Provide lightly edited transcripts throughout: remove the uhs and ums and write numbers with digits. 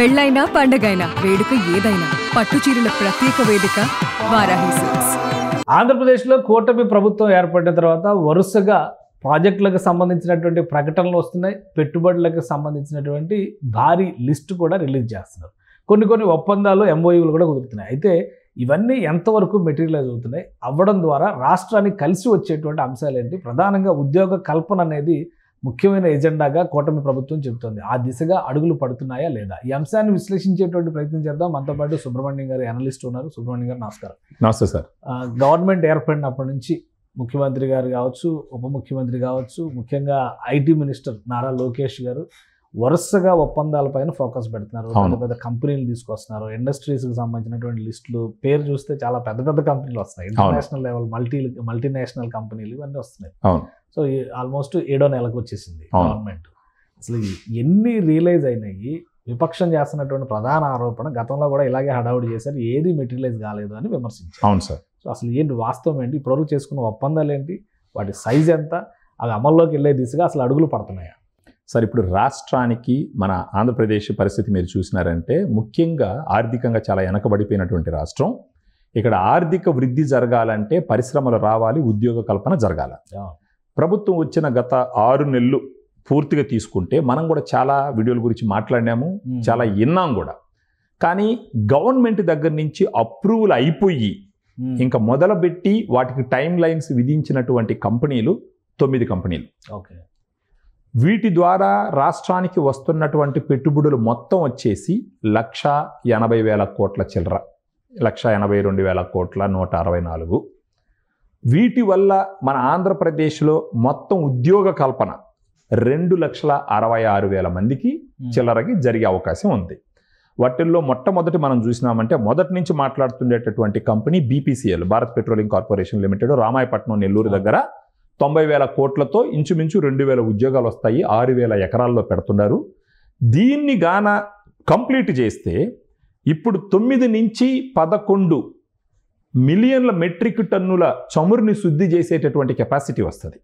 పెళ్ళైనా పండగైనా వేడుక ఏదైనా పట్టు చీరల ప్రత్యేక వేదిక వారాహి సిల్క్స్. ఆంధ్రప్రదేశ్లో కూటమి ప్రభుత్వం ఏర్పడిన తర్వాత వరుసగా ప్రాజెక్టులకు సంబంధించినటువంటి ప్రకటనలు వస్తున్నాయి. పెట్టుబడులకు సంబంధించినటువంటి భారీ లిస్టు కూడా రిలీజ్ చేస్తున్నారు. కొన్ని ఒప్పందాలు ఎంఓయూలు కూడా కుదురుతున్నాయి. అయితే ఇవన్నీ ఎంతవరకు మెటీరియలైజ్ అవుతున్నాయి, అవ్వడం ద్వారా రాష్ట్రానికి కలిసి వచ్చేటువంటి అంశాలు ఏంటి? ప్రధానంగా ఉద్యోగ కల్పన అనేది ముఖ్యమైన ఎజెండాగా కూటమి ప్రభుత్వం చెబుతోంది. ఆ దిశగా అడుగులు పడుతున్నాయా లేదా? ఈ అంశాన్ని విశ్లేషించేటువంటి ప్రయత్నం చేద్దాం. మనతో పాటు సుబ్రహ్మణ్యం గారు అనలిస్ట్ ఉన్నారు. సుబ్రహ్మణ్యం గారు నమస్కారం. నమస్తే సార్. గవర్నమెంట్ ఏర్పడినప్పటి నుంచి ముఖ్యమంత్రి గారు కావచ్చు, ఉప ముఖ్యమంత్రి కావచ్చు, ముఖ్యంగా ఐటీ మినిస్టర్ నారా లోకేష్ గారు వరుసగా ఒప్పందాలపైన ఫోకస్ పెడుతున్నారు. పెద్ద పెద్ద కంపెనీలు తీసుకొస్తున్నారు. ఇండస్ట్రీస్కి సంబంధించినటువంటి లిస్టులు పేరు చూస్తే చాలా పెద్ద కంపెనీలు వస్తున్నాయి. ఇంటర్నేషనల్ లెవెల్ మల్టీనేషనల్ కంపెనీలు ఇవన్నీ వస్తున్నాయి. సో ఆల్మోస్ట్ 7వ నెలకు వచ్చేసింది గవర్నమెంట్. అసలు ఎన్ని రియలైజ్ అయినాయి? విపక్షం చేస్తున్నటువంటి ప్రధాన ఆరోపణ, గతంలో కూడా ఇలాగే హడావుడి చేశారు, ఏది మెటీరియలైజ్ కాలేదు అని విమర్శించారు. అవును సార్. సో అసలు ఏంటి వాస్తవం ఏంటి? ఇప్పటివరకు చేసుకున్న ఒప్పందాలు ఏంటి? వాటి సైజ్ ఎంత? అవి అమల్లోకి వెళ్ళే దిశగా అసలు అడుగులు పడుతున్నాయా? సార్, ఇప్పుడు రాష్ట్రానికి మన ఆంధ్రప్రదేశ్ పరిస్థితి మీరు చూసినారంటే ముఖ్యంగా ఆర్థికంగా చాలా వెనకబడిపోయినటువంటి రాష్ట్రం. ఇక్కడ ఆర్థిక వృద్ధి జరగాలంటే పరిశ్రమలు రావాలి, ఉద్యోగ కల్పన జరగాలి. ప్రభుత్వం వచ్చిన గత 6 నెలలు పూర్తిగా తీసుకుంటే మనం కూడా చాలా వీడియోల గురించి మాట్లాడినాము, చాలా విన్నాం కూడా. కానీ గవర్నమెంట్ దగ్గర నుంచి అప్రూవల్ అయిపోయి ఇంకా మొదలుపెట్టి వాటికి టైం లైన్స్ విధించినటువంటి కంపెనీలు 9 కంపెనీలు. ఓకే. వీటి ద్వారా రాష్ట్రానికి వస్తున్నటువంటి పెట్టుబడులు మొత్తం వచ్చేసి 1,80,000 కోట్ల చిల్లర, 1,82,000 కోట్ల 164. వీటి వల్ల మన ఆంధ్రప్రదేశ్లో మొత్తం ఉద్యోగ కల్పన 2,66,000 మందికి చిల్లరకి జరిగే అవకాశం ఉంది. వాటిల్లో మొట్టమొదటి మనం చూసినామంటే మొదటి నుంచి మాట్లాడుతుండేటటువంటి company BPCL, Bharat petroleum corporation limited, Ramayapatnam Nellore దగ్గర 90,000 కోట్లతో ఇంచుమించు 2,000 ఉద్యోగాలు వస్తాయి. 6,000 ఎకరాల్లో పెడుతున్నారు. దీన్ని గాన కంప్లీట్ చేస్తే ఇప్పుడు 9 నుంచి 11 మిలియన్ల మెట్రిక్ టన్నుల చమురుని శుద్ధి చేసేటటువంటి కెపాసిటీ వస్తుంది.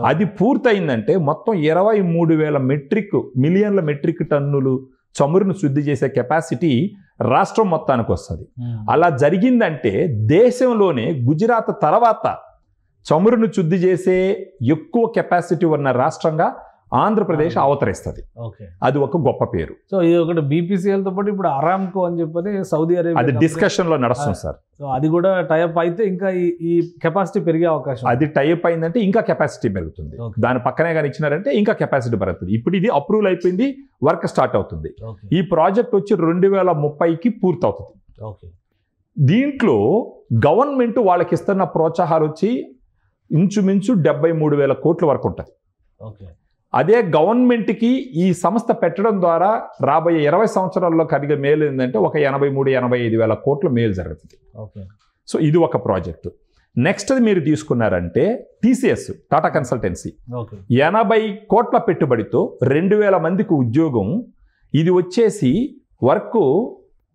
అది పూర్తయిందంటే మొత్తం 23,000 మిలియన్ల మెట్రిక్ టన్నులు చమురును శుద్ధి చేసే కెపాసిటీ రాష్ట్రం మొత్తానికి వస్తుంది. అలా జరిగిందంటే దేశంలోనే గుజరాత్ తర్వాత చమురును శుద్ధి చేసే ఎక్కువ కెపాసిటీ ఉన్న రాష్ట్రంగా ఆంధ్రప్రదేశ్ అవతరిస్తుంది. అది ఒక గొప్ప పేరు. సో ఇది ఒకటి బీపీసీఎల్ తో పాటు ఇప్పుడు అరామ్కో అని చెప్పని సౌదీ అరేబియా, అది డిస్కషన్ లో నడుస్తుంది సార్. సో అది కూడా టైప్ అయితే ఇంకా ఈ కెపాసిటీ పెరిగే అవకాశం. అది టైప్ అయిందంటే ఇంకా కెపాసిటీ పెరుగుతుంది. దాని పక్కనే కానీ ఇచ్చినారంటే ఇంకా కెపాసిటీ పెరుగుతుంది. ఇప్పుడు ఇది అప్రూవల్ అయిపోయింది, వర్క్ స్టార్ట్ అవుతుంది. ఈ ప్రాజెక్ట్ వచ్చి 2030కి పూర్తవుతుంది. దీంట్లో గవర్నమెంట్ వాళ్ళకి ఇస్తున్న ప్రోత్సాహాలు వచ్చి ఇంచుమించు 73,000 కోట్ల వరకు ఉంటుంది. అదే గవర్నమెంట్కి ఈ సంస్థ పెట్టడం ద్వారా రాబోయే 20 సంవత్సరాల్లో కలిగే మేలు ఏంటంటే ఒక 83,000-85,000 కోట్ల మేలు జరుగుతుంది. సో ఇది ఒక ప్రాజెక్టు. నెక్స్ట్ మీరు తీసుకున్నారంటే టీసీఎస్, టాటా కన్సల్టెన్సీ, 80 కోట్ల పెట్టుబడితో 2,000 మందికి ఉద్యోగం. ఇది వచ్చేసి వర్క్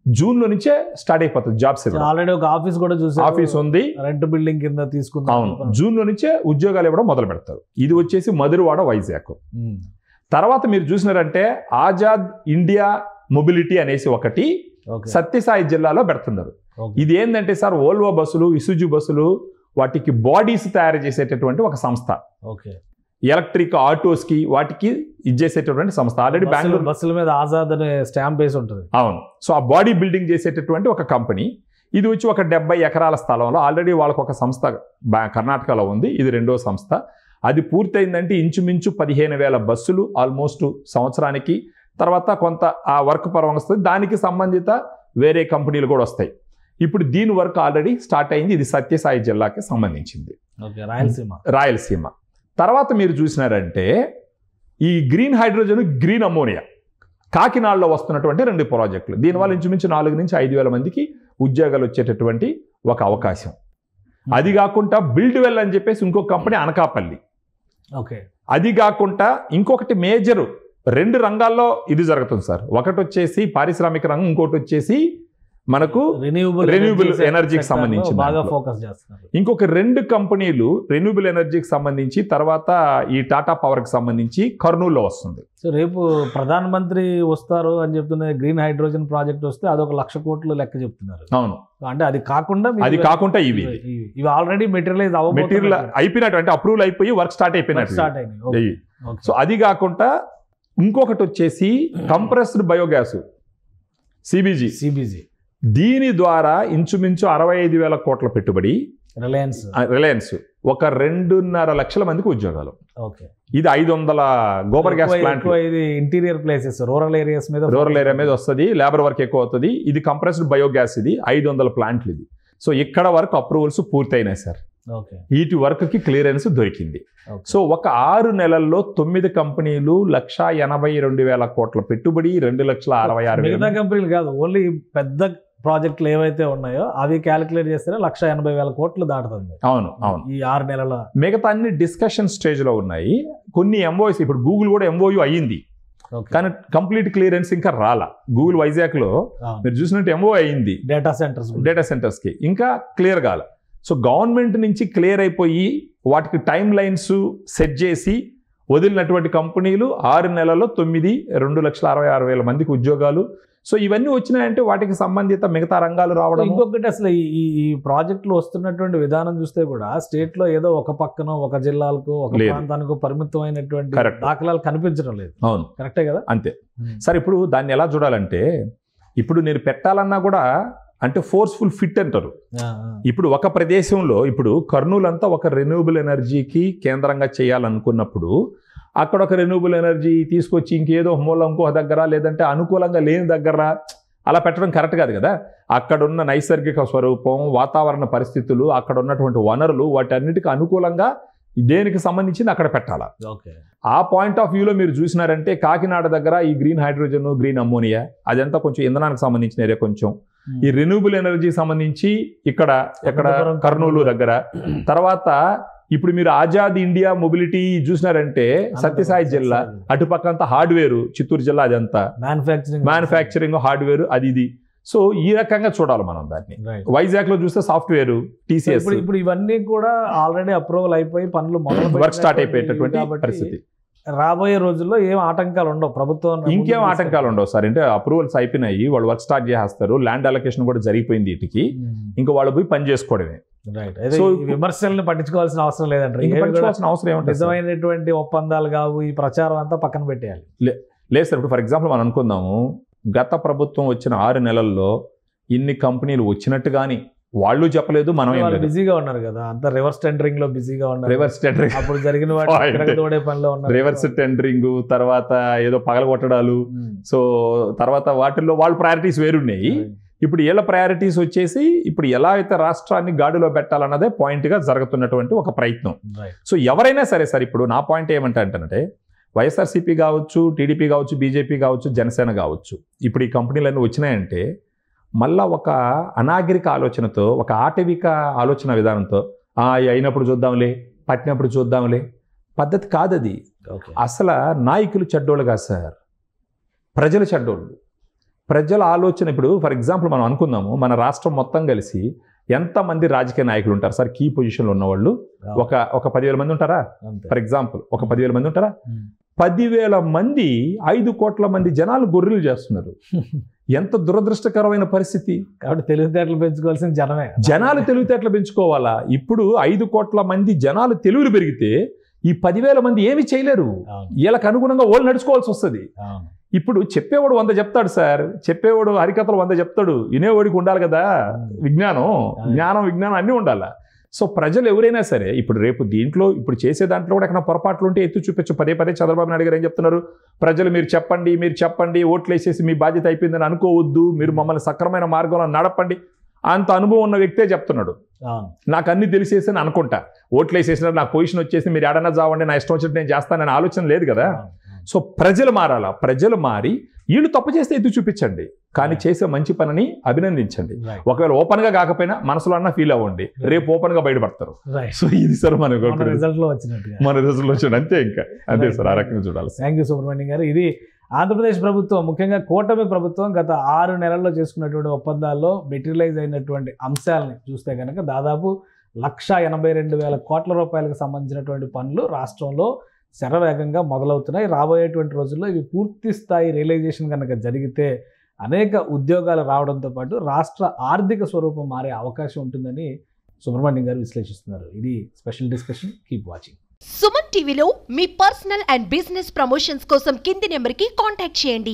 జూన్లో నుంచే స్టార్ట్ అయిపోతుంది. జాబ్స్ ఆల్రెడీ ఒక ఆఫీస్ కూడా చూసారు, ఆఫీస్ ఉంది, రెంట్ బిల్డింగ్ కింద తీసుకుందాం. అవును, జూన్లో నుంచే ఉద్యోగాలు ఇవ్వడం మొదలు పెడతారు. ఇది వచ్చేసి మధురవాడ, వైజాగ్. తర్వాత మీరు చూసినారంటే ఆజాద్ ఇండియా మొబిలిటీ అనేసి ఒకటి సత్యసాయి జిల్లాలో పెడుతున్నారు. ఇది ఏంటంటే సార్, ఓల్వో బస్సులు, ఇసుజు బస్సులు, వాటికి బాడీస్ తయారు చేసేటటువంటి ఒక సంస్థ. ఎలక్ట్రిక్ ఆటోస్కి వాటికి ఇచ్చేసేటటువంటి సంస్థ. ఆల్రెడీ బెంగళూరు బస్సుల మీద ఆజాద్ అనే స్టాంప్ వేసి ఉంటుంది. అవును. సో ఆ బాడీ బిల్డింగ్ చేసేటటువంటి ఒక కంపెనీ. ఇది వచ్చి ఒక 70 ఎకరాల స్థలంలో ఆల్రెడీ వాళ్ళకు ఒక సంస్థ కర్ణాటకలో ఉంది. ఇది 2వ సంస్థ. అది పూర్తయిందంటే ఇంచుమించు 15,000 బస్సులు ఆల్మోస్ట్ సంవత్సరానికి. తర్వాత కొంత ఆ వర్క్ పరం వస్తుంది, దానికి సంబంధిత వేరే కంపెనీలు కూడా వస్తాయి. ఇప్పుడు దీని వర్క్ ఆల్రెడీ స్టార్ట్ అయింది. ఇది సత్యసాయి జిల్లాకి సంబంధించింది, రాయలసీమ. తర్వాత మీరు చూసినారంటే ఈ గ్రీన్ హైడ్రోజన్, గ్రీన్ అమోనియా కాకినాడలో వస్తున్నటువంటి 2 ప్రాజెక్టులు. దీనివల్ల ఇంచుమించు 4 నుంచి 5,000 మందికి ఉద్యోగాలు వచ్చేటటువంటి ఒక అవకాశం. అది కాకుండా బిల్డ్ వెల్ అని చెప్పేసి ఇంకొక కంపెనీ అనకాపల్లి. అది కాకుండా ఇంకొకటి మేజర్ 2 రంగాల్లో ఇది జరుగుతుంది సార్. ఒకటి వచ్చేసి పారిశ్రామిక రంగం, ఇంకోటి వచ్చేసి మనకు రెన్యూబుల్ ఎనర్జీకి సంబంధించి బాగా ఫోకస్ చేస్తున్నారు. ఇంకొక 2 కంపెనీలు రెన్యూబుల్ ఎనర్జీకి సంబంధించి, తర్వాత ఈ టాటా పవర్కి సంబంధించి కర్నూలులో వస్తుంది. సో రేపు ప్రధానమంత్రి వస్తారు అని చెప్తున్న గ్రీన్ హైడ్రోజన్ ప్రాజెక్ట్ వస్తే అదొక 1,00,000 కోట్లు లెక్క చెప్తున్నారు. అవును, అంటే అది కాకుండా ఇవి ఆల్రెడీ మెటీరియల్ అయిపోయినట్టు, అంటే అప్రూవల్ అయిపోయి వర్క్ స్టార్ట్ అయిపోయినట్టు. సో అది కాకుండా ఇంకొకటి వచ్చేసి కంప్రెస్డ్ బయోగ్యాస్ సిబిజీ. దీని ద్వారా ఇంచుమించు 65,000 కోట్ల పెట్టుబడి రిలయన్స్ ఒక 2.5 లక్షల మందికి ఉద్యోగాలు. ఇది 500 గోబర్ గ్యాస్ ప్లాంట్. ఇది ఇంటీరియర్ ప్లేసెస్ రూరల్ ఏరియా మీద వస్తుంది, లేబర్ వర్క్ ఎక్కువ అవుతుంది. ఇది కంప్రెస్డ్ బయోగ్యాస్, ఇది 500 ప్లాంట్లు. ఇది సో ఇక్కడ వరకు అప్రూవల్స్ పూర్తయినాయి సార్. వీటి వర్క్ కి క్లియరెన్స్ దొరికింది. సో ఒక 6 నెలల్లో 9 కంపెనీలు 1,82,000 కోట్ల పెట్టుబడి, 2,66,000 కంపెనీలు కాదు, ఓన్లీ పెద్ద ప్రాజెక్టులు ఏవైతే ఉన్నాయో అవి క్యాలిక్యులేట్ చేస్తే 1,80,000 కోట్లు దాటుతుంది. అవును ఈ 6 నెలల. మిగతా అన్ని డిస్కషన్ స్టేజ్ లో ఉన్నాయి. కొన్ని ఎంఓఎస్, ఇప్పుడు గూగుల్ కూడా ఎంఓయూ అయ్యింది, కానీ కంప్లీట్ క్లియరెన్స్ ఇంకా రాలా. గూగుల్ వైజాగ్ లో మీరు చూసినట్టు ఎంఓ అయ్యింది డేటా సెంటర్స్ కి, ఇంకా క్లియర్ కాల. సో గవర్నమెంట్ నుంచి క్లియర్ అయిపోయి వాటికి టైం లైన్స్ సెట్ చేసి వదిలినటువంటి కంపెనీలు 6 నెలల్లో 9, 2,66,000 మందికి ఉద్యోగాలు. సో ఇవన్నీ వచ్చినాయంటే వాటికి సంబంధిత మిగతా రంగాలు రావడం. ఇంకొకటి అసలు ఈ ప్రాజెక్టులు వస్తున్నటువంటి విధానం చూస్తే కూడా స్టేట్ లో ఏదో ఒక పక్కన ఒక జిల్లాలకు ఒక ప్రాంతానికి పరిమితమైనటువంటి దాఖలాలు కనిపించడం లేదు. అవును, కరెక్టే కదా. అంతే సార్. ఇప్పుడు దాన్ని ఎలా చూడాలంటే, ఇప్పుడు నేను పెట్టాలన్నా కూడా అంటే ఫోర్స్ఫుల్ ఫిట్ అంటారు. ఇప్పుడు ఒక ప్రదేశంలో, ఇప్పుడు కర్నూలు అంతా ఒక రెన్యూబుల్ ఎనర్జీకి కేంద్రంగా చేయాలనుకున్నప్పుడు అక్కడ ఒక రెన్యూబుల్ ఎనర్జీ తీసుకొచ్చి ఇంకేదో మూల ఇంకో దగ్గర, లేదంటే అనుకూలంగా లేని దగ్గర అలా పెట్టడం కరెక్ట్ కాదు కదా. అక్కడున్న నైసర్గిక స్వరూపం, వాతావరణ పరిస్థితులు, అక్కడ ఉన్నటువంటి వనరులు, వాటన్నిటికీ అనుకూలంగా దేనికి సంబంధించింది అక్కడ పెట్టాలా. ఆ పాయింట్ ఆఫ్ వ్యూలో మీరు చూసినారంటే కాకినాడ దగ్గర ఈ గ్రీన్ హైడ్రోజన్, గ్రీన్ అమ్మోనియా అదంతా కొంచెం ఇంధనానికి సంబంధించిన ఏరియా. కొంచెం ఈ రెన్యూబుల్ ఎనర్జీ సంబంధించి ఇక్కడ కర్నూలు దగ్గర. తర్వాత ఇప్పుడు మీరు ఆజాద్ ఇండియా మొబిలిటీ చూసినారంటే సత్యసాయి జిల్లా, అటుపక్కంతా హార్డ్వేర్, చిత్తూరు జిల్లా అదంతా మ్యానుఫ్యాక్చరింగ్ హార్డ్వేర్, అది ఇది. సో ఈ రకంగా చూడాలి మనం దాన్ని. వైజాగ్ లో చూస్తే సాఫ్ట్వేర్, టీసీఎస్. ఇప్పుడు ఇవన్నీ కూడా ఆల్రెడీ అప్రూవల్ అయిపోయి పనులు వర్క్ స్టార్ట్ అయిపోయేటటువంటి పరిస్థితి. రాబోయే రోజుల్లో ఏం ఆటంకాలు ఉండవు, ప్రభుత్వం ఇంకేం ఆటంకాలు ఉండవు సార్. అంటే అప్రూవల్స్ అయిపోయినాయి, వాళ్ళు వర్క్ స్టార్ట్ చేస్తారు, ల్యాండ్ అలొకేషన్ కూడా జరిగిపోయింది వీటికి. ఇంకా వాళ్ళు పోయి పని చేసుకోవడమే. సో విమర్శలను పట్టించుకోవాల్సిన అవసరం లేదంటారు. అవసరం ఏమంటే నిజమైనటువంటి ఒప్పందాలు కావు, ఈ ప్రచారం అంతా పక్కన పెట్టేయాలి. లేదు సార్. ఇప్పుడు ఫర్ ఎగ్జాంపుల్ మనం అనుకుందాము, గత ప్రభుత్వం వచ్చిన 6 నెలల్లో ఇన్ని కంపెనీలు వచ్చినట్టు కానీ వాళ్ళు చెప్పలేదు, మనం బిజీగా ఉన్నారు కదా, అంతా రివర్స్ టెండరింగ్ లో బిజీగా ఉన్నారు. రివర్స్ టెండరింగ్ అప్పుడు జరిగిన పనిలో ఉన్నారు. రివర్స్ టెండరింగ్, తర్వాత ఏదో పగలగొట్టడాలు. సో తర్వాత వాటిల్లో వాళ్ళ ప్రయారిటీస్ వేరున్నాయి. ఇప్పుడు వీళ్ళ ప్రయారిటీస్ వచ్చేసి ఇప్పుడు ఎలా అయితే రాష్ట్రాన్ని గాడిలో పెట్టాలన్నదే పాయింట్గా జరుగుతున్నటువంటి ఒక ప్రయత్నం. సో ఎవరైనా సరే సార్, ఇప్పుడు నా పాయింట్ ఏమంటే వైఎస్ఆర్సీపీ కావచ్చు, టీడీపీ కావచ్చు, బీజేపీ కావచ్చు, జనసేన కావచ్చు, ఇప్పుడు ఈ కంపెనీలన్నీ వచ్చినాయంటే మళ్ళా ఒక అనాగరిక ఆలోచనతో, ఒక ఆటవిక ఆలోచన విధానంతో అయినప్పుడు చూద్దాంలే, పట్టినప్పుడు చూద్దాంలే పద్ధతి కాదది. అసలు నాయకులు చెడ్డోళ్ళు కాదు సార్, ప్రజలు చెడ్డోళ్ళు. ప్రజల ఆలోచన, ఇప్పుడు ఫర్ ఎగ్జాంపుల్ మనం అనుకుందాము, మన రాష్ట్రం మొత్తం కలిసి ఎంతమంది రాజకీయ నాయకులు ఉంటారు సార్? కీ పొజిషన్లో ఉన్నవాళ్ళు ఒక 10,000 మంది ఉంటారా? ఫర్ ఎగ్జాంపుల్ ఒక 10,000 మంది ఉంటారా? 10,000 మంది 5 కోట్ల మంది జనాలు గొర్రెలు చేస్తున్నారు. ఎంత దురదృష్టకరమైన పరిస్థితి. కాబట్టి తెలివితేటలు పెంచుకోవాల్సిన జనాలు తెలివితేటలు పెంచుకోవాలా. ఇప్పుడు 5 కోట్ల మంది జనాలు తెలివిలు పెరిగితే ఈ 10,000 మంది ఏమి చేయలేరు. వీళ్ళకి అనుగుణంగా వాళ్ళు నడుచుకోవాల్సి వస్తుంది. ఇప్పుడు చెప్పేవాడు 100 చెప్తాడు సార్, చెప్పేవాడు హరికథలు 100 చెప్తాడు, వినేవాడికి ఉండాలి కదా విజ్ఞానం అన్నీ ఉండాలి. సో ప్రజలు ఎవరైనా సరే ఇప్పుడు రేపు దీంట్లో ఇప్పుడు చేసే దాంట్లో కూడా ఎక్కడ పొరపాట్లు ఉంటే ఎత్తు చూపించు. పదే చంద్రబాబు నాయుడు గారు ఏం చెప్తున్నారు? ప్రజలు మీరు చెప్పండి, ఓట్లు వేసేసి మీ బాధ్యత అయిపోయిందని అనుకోవద్దు, మీరు మమ్మల్ని సక్రమైన మార్గంలో నడపండి. అంత అనుభవం ఉన్న వ్యక్తే చెప్తున్నాడు. నాకు అన్ని తెలిసేసి అనుకుంటా, ఓట్లు వేసేసినారు, నాకు పొజిషన్ వచ్చేసి మీరు ఏడన్నా జావండి, నా ఇష్టం వచ్చినట్టు నేను చేస్తానని ఆలోచన లేదు కదా. సో ప్రజలు మారాలా. ప్రజలు మారి వీళ్ళు తప్పు చేస్తే ఎత్తు చూపించండి, కానీ చేసే మంచి పనిని అభినందించండి. ఒకవేళ ఓపెన్ గా కాకపోయినా మనసులో అన్నా ఫీల్ అవ్వండి, రేపు ఓపెన్ గా బయటపడతారు. సో ఇది సార్ మన రిజల్ట్ లో వచ్చినట్టు అంతే. ఇంకా అంతే సార్, ఆ రకంగా చూడాలి. థ్యాంక్ యూ సుబ్రహ్మణ్యం గారు. ఇది ఆంధ్రప్రదేశ్ ప్రభుత్వం ముఖ్యంగా కూటమి ప్రభుత్వం గత 6 నెలల్లో చేసుకున్నటువంటి ఒప్పందాల్లో మెటీరియలైజ్ అయినటువంటి అంశాలని చూస్తే కనుక దాదాపు 1,82,000 కోట్ల రూపాయలకు సంబంధించినటువంటి పనులు రాష్ట్రంలో శరవేగంగా మొదలవుతున్నాయి. రాబోయేటువంటి రోజుల్లో ఇవి పూర్తి స్థాయి రియలైజేషన్ కనుక జరిగితే అనేక ఉద్యోగాలు రావడంతో పాటు రాష్ట్ర ఆర్థిక స్వరూపం మారే అవకాశం ఉంటుందని సుబ్రహ్మణ్యం గారు విశ్లేషిస్తున్నారు. ఇది special discussion. Keep watching. Suman టీవీలో మీ పర్సనల్ అండ్ బిజినెస్ ప్రమోషన్స్ కోసం కింది నెంబర్కి కాంటాక్ట్ చేయండి.